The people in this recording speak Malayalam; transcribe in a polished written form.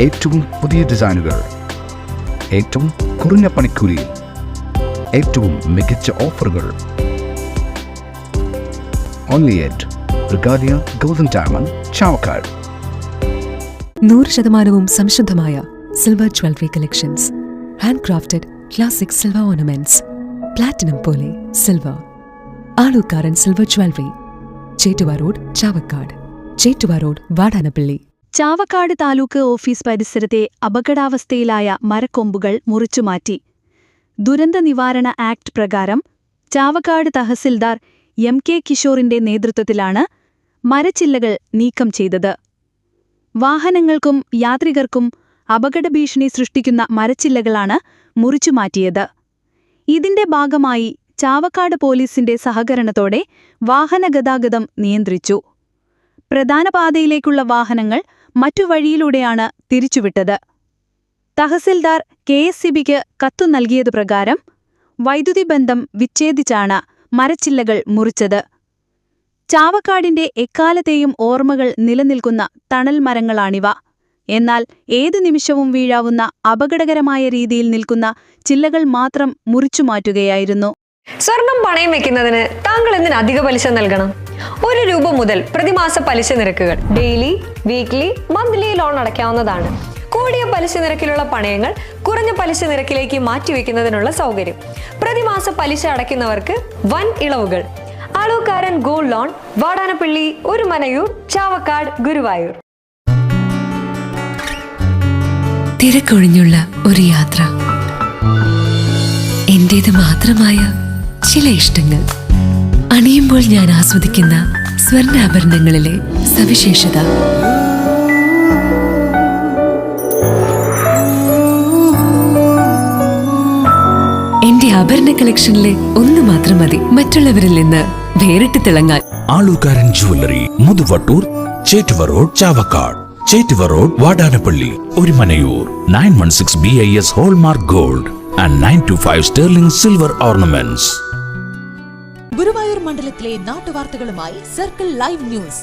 ഏറ്റവും പുതിയ ഡിസൈനുകൾ, ഏറ്റവും കുറഞ്ഞ പണിക്കൂലി, ഏറ്റവും മികച്ച ഓഫറുകൾ. Only at Regalia Golden Diamond, Chavakkad. 100% സംശുദ്ധമായ silver jewellery collections. Hand crafted classic silver ornaments. Platinum പോലെ silver. Alukkaran silver jewellery, Chettuva road, Chavakkad. Chettuva road, Vadanappally. Chavakkad taluk office പരിസരത്തെ അപകടാവസ്ഥയിലായ മരക്കൊമ്പുകൾ മുറിച്ചുമാറ്റി. ദുരന്ത നിവാരണ ആക്ട് പ്രകാരം ചാവക്കാട് തഹസിൽദാർ MK കിഷോറിന്റെ നേതൃത്വത്തിലാണ് മരച്ചില്ലകൾ നീക്കം ചെയ്തത്. വാഹനങ്ങൾക്കും യാത്രികർക്കും അപകടഭീഷണി സൃഷ്ടിക്കുന്ന മരച്ചില്ലകളാണ് മുറിച്ചുമാറ്റിയത്. ഇതിന്റെ ഭാഗമായി ചാവക്കാട് പോലീസിന്റെ സഹകരണത്തോടെ വാഹനഗതാഗതം നിയന്ത്രിച്ചു. പ്രധാന പാതയിലേക്കുള്ള വാഹനങ്ങൾ മറ്റു വഴിയിലൂടെയാണ് തിരിച്ചുവിട്ടത്. തഹസിൽദാർ KSCBക്ക് കത്തു നൽകിയതുപ്രകാരം വൈദ്യുതി ബന്ധം വിച്ഛേദിച്ചാണ് മരച്ചില്ലകൾ മുറിച്ചത്. ചാവക്കാടിന്റെ എക്കാലത്തെയും ഓർമ്മകൾ നിലനിൽക്കുന്ന തണൽ മരങ്ങളാണിവ. എന്നാൽ ഏതു നിമിഷവും വീഴാവുന്ന അപകടകരമായ രീതിയിൽ നിൽക്കുന്ന ചില്ലകൾ മാത്രം മുറിച്ചുമാറ്റുകയായിരുന്നു. സ്വർണം പണയം വെക്കുന്നതിന് താങ്കൾ എന്തിന് അധിക പലിശ നൽകണം? 1 രൂപ മുതൽ പ്രതിമാസ പലിശ നിരക്കുകൾ ഡെയിലി, വീക്ക്ലി, മന്ത്ലി ലോൺ അടയ്ക്കാവുന്നതാണ്. കൂടിയ പലിശ നിരക്കിലുള്ള പണയങ്ങൾ കുറഞ്ഞ പലിശ നിരക്കിലേക്ക് മാറ്റിവെക്കുന്നതിനുള്ള സൗകര്യം. പ്രതിമാസ പലിശ അടയ്ക്കുന്നവർക്ക് വൻ ഇളവുകൾ. Alukkaran gold loan, Vadanappally, Orumanayur, Chavakkad, Guruvayur. തിരക്കൊഴിഞ്ഞുള്ള ഒരു യാത്ര, എന്റേത് മാത്രമായ ചില ഇഷ്ടങ്ങൾ, അണിയുമ്പോൾ ഞാൻ ആസ്വദിക്കുന്ന സ്വർണ്ണാഭരണങ്ങളിലെ സവിശേഷത. എന്റെ ആഭരണ കളക്ഷനിലെ ഒന്ന് മാത്രം മതി മറ്റുള്ളവരിൽ നിന്ന് വേറിട്ട് തിളങ്ങാൻ. Alukkaran jewellery, Muthuvattoor, Chettuva road, Chavakkad. Chettuva road, Vadanappally, Orumanayur. 916 BIS hallmark gold and 925 sterling silver ornaments. Guruvayur മണ്ഡലത്തിലെ നാട്ടുവാർത്തകളുമായി സർക്കിൾ ലൈവ് ന്യൂസ്.